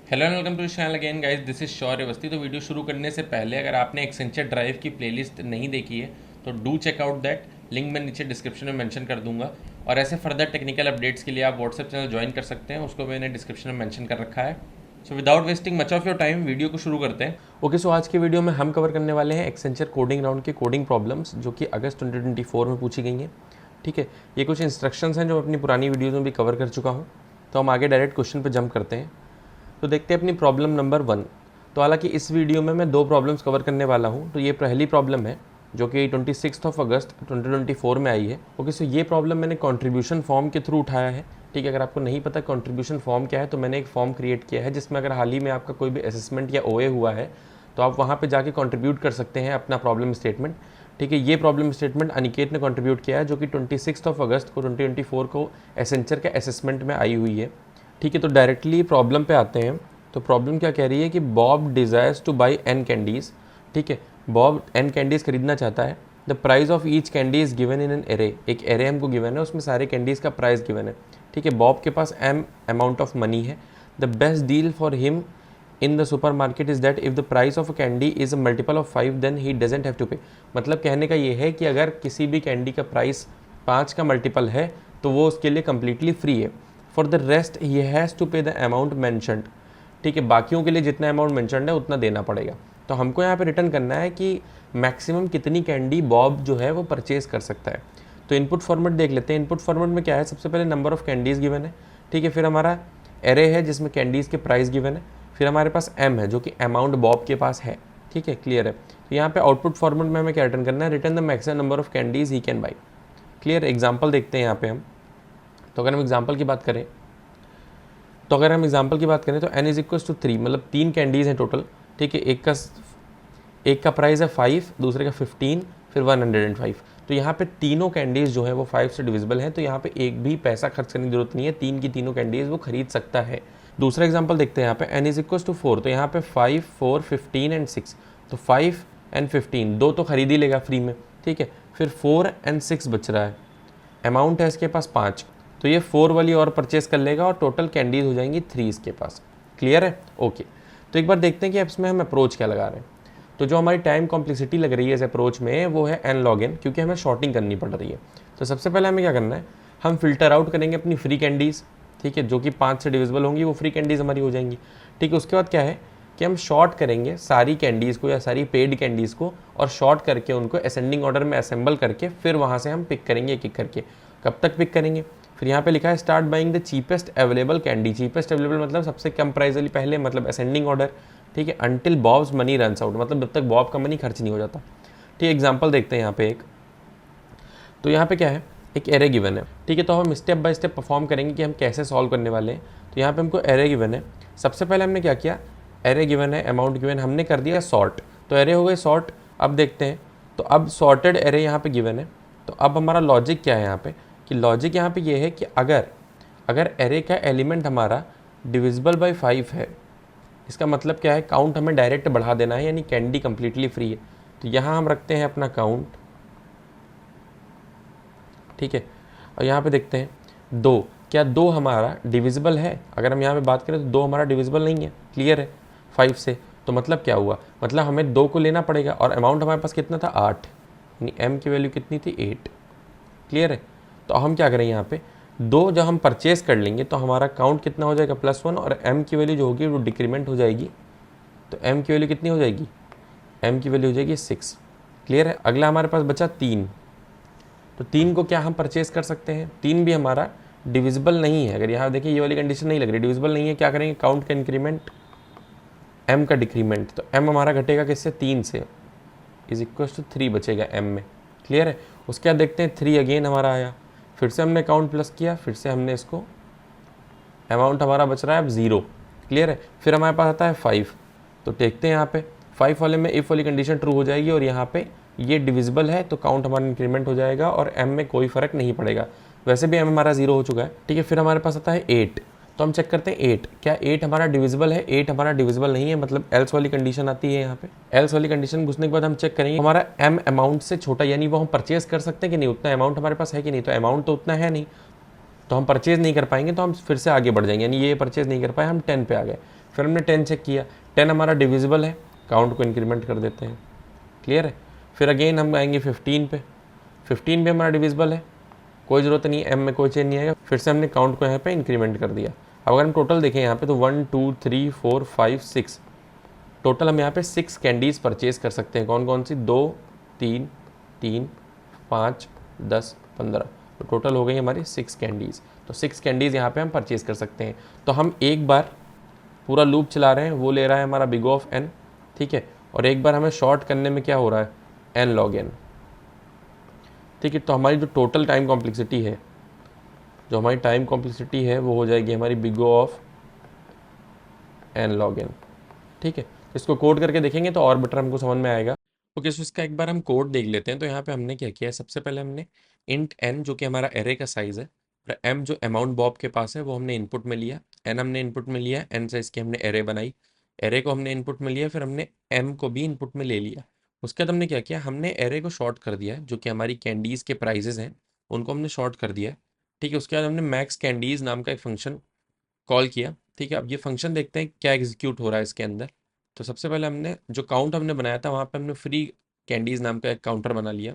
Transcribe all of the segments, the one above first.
Hello and welcome to channel again guys, this is Shaurya Awasthi. तो video शुरू करने से पहले अगर आपने एक्सेंचर ड्राइव की प्लेलिस्ट नहीं देखी है तो do check out that. Link मैं नीचे डिस्क्रिप्शन में मेंशन कर दूंगा। और ऐसे फर्दर टेक्निकल अपडेट्स के लिए आप व्हाट्सएप चैनल ज्वाइन कर सकते हैं, उसको मैंने डिस्क्रिप्शन में मेंशन कर रखा है। So without wasting much of your time video को शुरू करते हैं। ओके, सो आज की वीडियो में हम कवर करने वाले हैं एक्सेंचर कोडिंग राउंड के कोडिंग प्रॉब्लम्स जो कि अगस्त 2024 में पूछी गई हैं। ठीक है, ये कुछ इंस्ट्रक्शंस हैं जो अपनी पुरानी वीडियोज़ में भी कवर कर चुका हूँ। तो हम आगे डायरेक्ट क्वेश्चन पर जंप करते हैं। तो देखते हैं अपनी प्रॉब्लम नंबर 1। तो हालांकि इस वीडियो में मैं 2 प्रॉब्लम्स कवर करने वाला हूं। तो ये पहली प्रॉब्लम है जो कि 26 अगस्त 2024 में आई है। ओके, सो ये प्रॉब्लम मैंने कंट्रीब्यूशन फॉर्म के थ्रू उठाया है। ठीक है, अगर आपको नहीं पता कंट्रीब्यूशन फॉर्म क्या है तो मैंने एक फॉर्म क्रिएट किया है जिसमें अगर हाल ही में आपका कोई भी असेसमेंट या ओए हुआ है तो आप वहाँ पे जाके कंट्रीब्यूट कर सकते हैं अपना प्रॉब्लम स्टेटमेंट। ठीक है, ये प्रॉब्लम स्टेटमेंट अनिकेत ने कंट्रीब्यूट किया है जो कि 26 अगस्त को 2024 को एसेंचर के असेसमेंट में आई हुई है। ठीक है, तो डायरेक्टली प्रॉब्लम पे आते हैं। तो प्रॉब्लम क्या कह रही है कि Bob desires to buy N candies. ठीक है, बॉब एन कैंडीज़ खरीदना चाहता है। The price of each candy is given in an array. एक एरे हमको गिवन है, उसमें सारे कैंडीज़ का प्राइस गिवन है। ठीक है, बॉब के पास एम अमाउंट ऑफ मनी है। The best deal for him in the supermarket is that if the price of a candy is a multiple of 5 then he doesn't have to pay. मतलब कहने का ये है कि अगर किसी भी कैंडी का प्राइस 5 का मल्टीपल है तो वो उसके लिए कम्प्लीटली फ्री है। For the rest he has to pay the amount mentioned. ठीक है, बाकियों के लिए जितना अमाउंट मेंशन्ड है उतना देना पड़ेगा। तो हमको यहाँ पे रिटर्न करना है कि मैक्सिमम कितनी कैंडी बॉब जो है वो परचेज कर सकता है। तो इनपुट फॉर्मेट देख लेते हैं। इनपुट फॉर्मेट में क्या है, सबसे पहले नंबर ऑफ कैंडीज़ गिवन है। ठीक है, फिर हमारा एरे है जिसमें कैंडीज़ के प्राइस गिवन है। फिर हमारे पास एम है जो कि अमाउंट बॉब के पास है। ठीक है, क्लियर है। तो यहाँ पे आउटपुट फॉर्मेट में हमें क्या रिटर्न करना है, return the maximum number of candies he can buy. Clear, example देखते हैं यहाँ पे हम। तो अगर हम एग्जाम्पल की बात करें तो n इज इक्वल टू 3, मतलब 3 कैंडीज़ हैं टोटल। ठीक है, एक का प्राइस है 5, दूसरे का 15, फिर 105। तो यहाँ पे तीनों कैंडीज़ जो है वो 5 से डिविजिबल हैं। तो यहाँ पे एक भी पैसा खर्च करने की जरूरत नहीं है, तीन की तीनों कैंडीज़ वो खरीद सकता है। दूसरा एग्जाम्पल देखते हैं यहाँ पे n इज इक्वल टू 4। तो यहाँ पे 5, 4, 15 एंड 6। तो 5 एंड 15 दो तो खरीद ही लेगा फ्री में। ठीक है, फिर 4 एंड 6 बच रहा है। अमाउंट है इसके पास 5, तो ये 4 वाली और परचेस कर लेगा और टोटल कैंडीज हो जाएंगी 3 इसके पास। क्लियर है, ओके। तो एक बार देखते हैं कि इसमें हम अप्रोच क्या लगा रहे हैं। तो जो हमारी टाइम कॉम्प्लेक्सिटी लग रही है इस अप्रोच में वो है n log n, क्योंकि हमें शॉर्टिंग करनी पड़ रही है। तो सबसे पहले हमें क्या करना है, हम फिल्टर आउट करेंगे अपनी फ्री कैंडीज़। ठीक है, जो कि 5 से डिविजिबल होंगी वो फ्री कैंडीज़ हमारी हो जाएंगी। ठीक है, उसके बाद क्या है कि हम शॉर्ट करेंगे सारी कैंडीज़ को या सारी पेड कैंडीज़ को, और शॉर्ट करके उनको असेंडिंग ऑर्डर में असेंबल करके फिर वहाँ से हम पिक करेंगे एक एक करके। कब तक पिक करेंगे, फिर यहाँ पे लिखा है start buying the cheapest available candy. Cheapest available मतलब सबसे कम प्राइस वाली पहले, मतलब असेंडिंग ऑर्डर। ठीक है, until bobs money runs out, मतलब जब तक बॉब का मनी खर्च नहीं हो जाता। ठीक है, एग्जाम्पल देखते हैं यहाँ पे एक। तो यहाँ पे क्या है, एक एरे गिवन है। ठीक है, तो हम स्टेप बाय स्टेप परफॉर्म करेंगे कि हम कैसे सॉल्व करने वाले हैं। तो यहाँ पे हमको एरे गिवन है। सबसे पहले हमने क्या किया, एरे गिवन है, अमाउंट गिवन, हमने कर दिया सॉर्ट। तो एरे हो गए सॉर्ट। अब देखते हैं, तो अब सॉर्टेड एरे यहाँ पे गिवन है। तो अब हमारा लॉजिक क्या है यहाँ पे, कि लॉजिक यहाँ पे ये है कि अगर एरे का एलिमेंट हमारा डिविजिबल बाय 5 है, इसका मतलब क्या है, काउंट हमें डायरेक्ट बढ़ा देना है, यानी कैंडी कंप्लीटली फ्री है। तो यहाँ हम रखते हैं अपना काउंट। ठीक है, और यहाँ पे देखते हैं 2, क्या 2 हमारा डिविजिबल है। अगर हम यहाँ पे बात करें तो 2 हमारा डिविजिबल नहीं है। क्लियर है, 5 से। तो मतलब क्या हुआ, मतलब हमें 2 को लेना पड़ेगा, और अमाउंट हमारे पास कितना था, 8, यानी m की वैल्यू कितनी थी, 8। क्लियर है, तो हम क्या करें, यहाँ पे 2 जब हम परचेस कर लेंगे तो हमारा काउंट कितना हो जाएगा, +1, और m की वैल्यू जो होगी वो डिक्रीमेंट हो जाएगी। तो m की वैल्यू कितनी हो जाएगी, m की वैल्यू हो जाएगी 6। क्लियर है, अगला हमारे पास बचा 3। तो 3 को क्या हम परचेस कर सकते हैं, 3 भी हमारा डिविजिबल नहीं है। अगर यहाँ देखिए ये वाली कंडीशन नहीं लग रही, डिविजिबल नहीं है, क्या करेंगे, काउंट का इंक्रीमेंट, m का डिक्रीमेंट। तो m हमारा घटेगा किससे, 3 से, इज इक्वल टू 3 बचेगा m में। क्लियर है, उसके बाद देखते हैं 3 अगेन हमारा आया, फिर से हमने काउंट प्लस किया, फिर से हमने इसको, अमाउंट हमारा बच रहा है अब 0। क्लियर है, फिर हमारे पास आता है 5। तो देखते हैं यहाँ पे 5 वाले में इफ़ वाली कंडीशन ट्रू हो जाएगी, और यहाँ पे ये डिविजिबल है तो काउंट हमारा इंक्रीमेंट हो जाएगा, और m में कोई फ़र्क नहीं पड़ेगा। वैसे भी m हमारा 0 हो चुका है। ठीक है, फिर हमारे पास आता है 8। तो हम चेक करते हैं 8, क्या 8 हमारा डिविजिबल है, 8 हमारा डिविजिबल नहीं है, मतलब एल्स वाली कंडीशन आती है। यहाँ पे एल्स वाली कंडीशन घुसने के बाद हम चेक करेंगे हमारा m अमाउंट से छोटा, यानी वो हम परचेज कर सकते हैं कि नहीं, उतना अमाउंट हमारे पास है कि नहीं। तो अमाउंट तो उतना है नहीं, तो हम परचेज नहीं कर पाएंगे, तो हम फिर से आगे बढ़ जाएंगे, यानी ये परचेज नहीं कर पाए, हम 10 पे आ गए। फिर हमने 10 चेक किया, 10 हमारा डिविजिबल है, काउंट को इंक्रीमेंट कर देते हैं, क्लियर है। फिर अगेन हम आएंगे 15 पे, 15 भी हमारा डिविजिबल है, कोई ज़रूरत नहीं है, एम में कोई चेंज नहीं आएगा, फिर से हमने काउंट को यहाँ पे इंक्रीमेंट कर दिया। अब अगर हम टोटल देखें यहाँ पे तो 1 2 3 4 5 6, टोटल हम यहाँ पे 6 कैंडीज़ परचेज कर सकते हैं। कौन कौन सी? 2 3 3 5 10 15, तो टोटल हो गई हमारी 6 कैंडीज़। तो 6 कैंडीज़ यहाँ पे हम परचेज कर सकते हैं। तो हम एक बार पूरा लूप चला रहे हैं, वो ले रहा है हमारा बिग ऑफ एन, ठीक है, और एक बार हमें शॉर्ट करने में क्या हो रहा है, एन लॉग एन, ठीक है। तो हमारी जो टोटल टाइम कॉम्प्लेक्सिटी है, वो हो जाएगी हमारी big O of N log N, ठीक है। इसको कोड करके देखेंगे तो और बेटर हमको समझ में आएगा। ओके, सो इसका एक बार हम कोड देख लेते हैं। तो यहाँ पे हमने क्या किया है, सबसे पहले हमने इंट एन जो कि हमारा एरे का साइज़ है, और एम जो अमाउंट बॉब के पास है वो हमने इनपुट में लिया, एन हमने इनपुट में लिया, एन साइज़ की हमने एरे बनाई, एरे को हमने इनपुट में लिया, फिर हमने एम को भी इनपुट में ले लिया। उसके बाद हमने क्या किया, हमने एरे को शॉर्ट कर दिया है, जो कि हमारी कैंडीज़ के प्राइजेज़ हैं उनको हमने शॉर्ट कर दिया है, ठीक है। उसके बाद हमने मैक्स कैंडीज़ नाम का एक फंक्शन कॉल किया, ठीक है। अब ये फंक्शन देखते हैं क्या एग्जीक्यूट हो रहा है इसके अंदर। तो सबसे पहले हमने जो काउंट हमने बनाया था वहाँ पे हमने फ्री कैंडीज़ नाम का एक काउंटर बना लिया,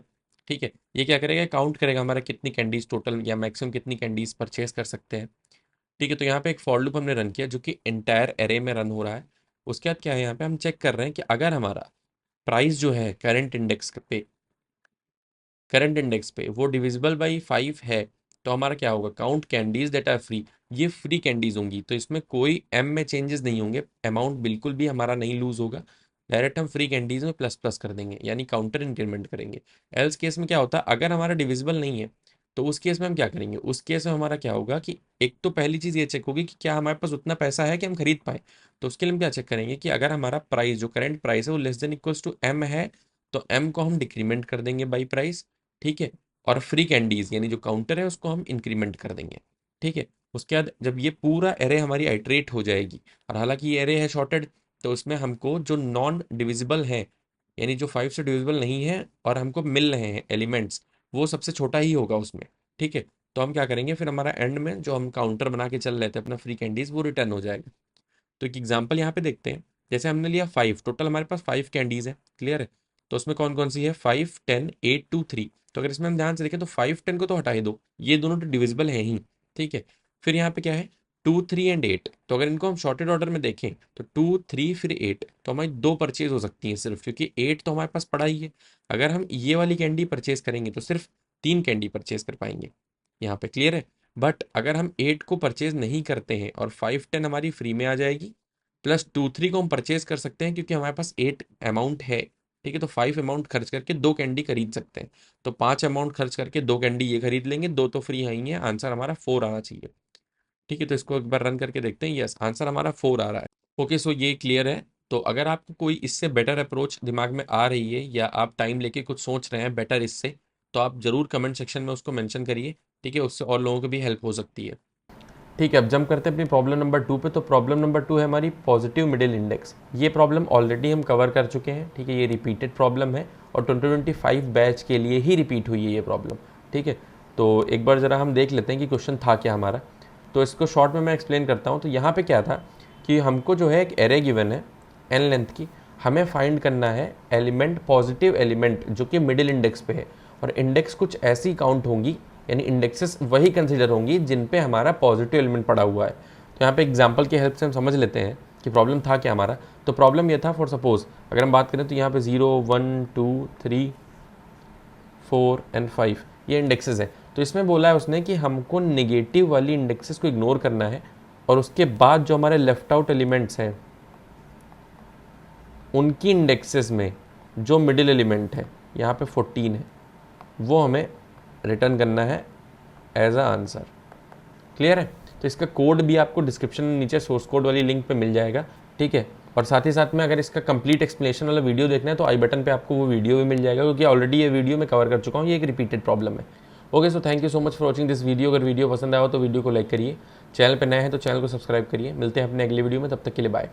ठीक है। ये क्या करेगा, काउंट करेगा हमारा कितनी कैंडीज़ टोटल या मैक्सिमम कितनी कैंडीज़ परचेज कर सकते हैं, ठीक है। तो यहाँ पे एक फॉर लूप हमने रन किया जो कि एंटायर एरे में रन हो रहा है। उसके बाद क्या है, यहाँ पे हम चेक कर रहे हैं कि अगर हमारा प्राइस जो है करंट इंडेक्स पे वो डिविजिबल बाई 5 है, तो हमारा क्या होगा, count candies that are free, ये फ्री कैंडीज होंगी, तो इसमें कोई एम में चेंजेस नहीं होंगे, अमाउंट बिल्कुल भी हमारा नहीं लूज होगा, डायरेक्ट हम फ्री कैंडीज में प्लस प्लस कर देंगे, यानी काउंटर इंक्रीमेंट करेंगे। एल्स केस में क्या होता है, अगर हमारा डिविजिबल नहीं है तो उस केस में हम क्या करेंगे, उस केस में हमारा क्या होगा कि एक तो पहली चीज़ ये चेक होगी कि क्या हमारे पास उतना पैसा है कि हम खरीद पाए। तो उसके लिए हम क्या चेक करेंगे कि अगर हमारा प्राइस जो करंट प्राइस है वो less than equals to M है, तो एम को हम डिक्रीमेंट कर देंगे बाई प्राइस, ठीक है। और फ्री कैंडीज यानी जो काउंटर है उसको हम इंक्रीमेंट कर देंगे, ठीक है। उसके बाद जब ये पूरा एरे हमारी आइट्रेट हो जाएगी, और हालांकि ये एरे है शॉर्टेड, तो उसमें हमको जो नॉन डिविजिबल है, यानी जो 5 से डिविजिबल नहीं है और हमको मिल रहे हैं एलिमेंट्स, वो सबसे छोटा ही होगा उसमें, ठीक है। तो हम क्या करेंगे, फिर हमारा एंड में जो हम काउंटर बना के चल रहे थे अपना फ्री कैंडीज, वो रिटर्न हो जाएगा। तो एक एग्जांपल यहाँ पे देखते हैं, जैसे हमने लिया 5, टोटल हमारे पास 5 कैंडीज है, क्लियर है। तो उसमें कौन कौन सी है, 5 10 8 2 3। तो अगर इसमें हम ध्यान से देखें तो 5 10 को तो हटा ही दो, ये दोनों तो डिविजिबल हैं ही, ठीक है। फिर यहाँ पे क्या है, 2 3 एंड 8, तो अगर इनको हम शॉर्टेड ऑर्डर में देखें तो 2 3 फिर 8, तो हमारी 2 परचेज हो सकती हैं सिर्फ, क्योंकि 8 तो हमारे पास पड़ा ही है। अगर हम ये वाली कैंडी परचेज करेंगे तो सिर्फ 3 कैंडी परचेज कर पाएंगे यहाँ पे, क्लियर है। बट अगर हम 8 को परचेज नहीं करते हैं और 5 10 हमारी फ्री में आ जाएगी, प्लस 2 3 को हम परचेज कर सकते हैं क्योंकि हमारे पास 8 अमाउंट है, ठीक है। तो 5 अमाउंट खर्च करके 2 कैंडी खरीद सकते हैं, तो 5 अमाउंट खर्च करके 2 कैंडी ये खरीद लेंगे, 2 तो फ्री है ही है, आंसर हमारा 4 आना चाहिए, ठीक है। तो इसको एक बार रन करके देखते हैं, यस आंसर हमारा 4 आ रहा है। ओके, सो ये क्लियर है। तो अगर आपको कोई इससे बेटर अप्रोच दिमाग में आ रही है या आप टाइम लेके कुछ सोच रहे हैं बेटर इससे, तो आप ज़रूर कमेंट सेक्शन में उसको मेंशन करिए, ठीक है। उससे और लोगों को भी हेल्प हो सकती है, ठीक है। अब जंप करते हैं अपनी प्रॉब्लम नंबर 2 पे। तो प्रॉब्लम नंबर 2 है हमारी पॉजिटिव मिडिल इंडेक्स। ये प्रॉब्लम ऑलरेडी हम कवर कर चुके हैं, ठीक है। ये रिपीटेड प्रॉब्लम है और 2025 बैच के लिए ही रिपीट हुई है ये प्रॉब्लम, ठीक है। तो एक बार ज़रा हम देख लेते हैं कि क्वेश्चन था क्या हमारा। तो इसको शॉर्ट में मैं एक्सप्लेन करता हूँ। तो यहाँ पे क्या था कि हमको जो है एक एरे गिवन है एन लेंथ की, हमें फाइंड करना है एलिमेंट, पॉजिटिव एलिमेंट जो कि मिडिल इंडेक्स पे है, और इंडेक्स कुछ ऐसी काउंट होंगी, यानी इंडेक्सेस वही कंसीडर होंगी जिन पे हमारा पॉजिटिव एलिमेंट पड़ा हुआ है। तो यहाँ पे एग्जांपल की हेल्प से हम समझ लेते हैं कि प्रॉब्लम था क्या हमारा। तो प्रॉब्लम ये था, फॉर सपोज अगर हम बात करें तो यहाँ पे 0 1 2 3 4 एंड 5 ये इंडेक्सेस हैं। तो इसमें बोला है उसने कि हमको नेगेटिव वाली इंडेक्सेस को इग्नोर करना है, और उसके बाद जो हमारे लेफ्ट आउट एलिमेंट्स हैं उनकी इंडेक्सेस में जो मिडिल एलिमेंट है, यहाँ पे 14 है, वो हमें रिटर्न करना है एज अ आंसर, क्लियर है। तो इसका कोड भी आपको डिस्क्रिप्शन में नीचे सोर्स कोड वाली लिंक पे मिल जाएगा, ठीक है। और साथ ही साथ में अगर इसका कंप्लीट एक्सप्लेनेशन वाला वीडियो देखना है तो आई बटन पे आपको वो वीडियो भी मिल जाएगा, क्योंकि ऑलरेडी ये वीडियो मैं कवर कर चुका हूँ, ये एक रिपीटेड प्रॉब्लम है। Okay, so thank you so much for watching this video. अगर वीडियो पसंद आया हो तो वीडियो को लाइक करिए, चैनल पर नए हैं तो चैनल को सब्सक्राइब करिए। मिलते हैं अपने अगले वीडियो में, तब तक के लिए बाय।